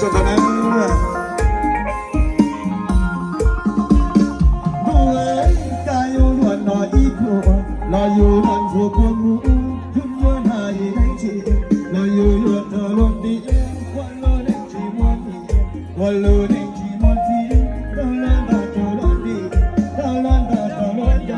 จนตอนนั้นดูเอ้ยกายอยู่ล้วนรออีกลัวรออยู่ล้วนสู่ความรู้ถึงย้อนหายในชีรออยู่ล้วนเธอล้วนดีวันล้วนในชีมวนดีวันล้วนในชีมวนดีเธอล้วนเธอล้วนดีเธอล้วนเธอล้วนใจ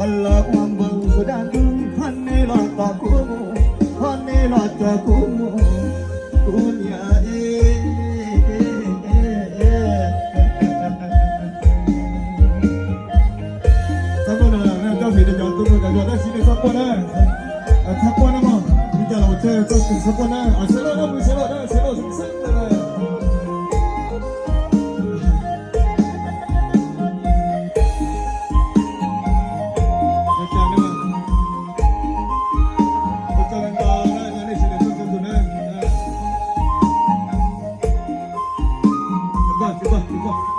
Allah mambang sedang hanela takumu hanela takumu dunia Sapona kau sudah jatuh ke kau dah sini sapona sapona mah kita lawan cakap sapona asal orang selo sukses Coba.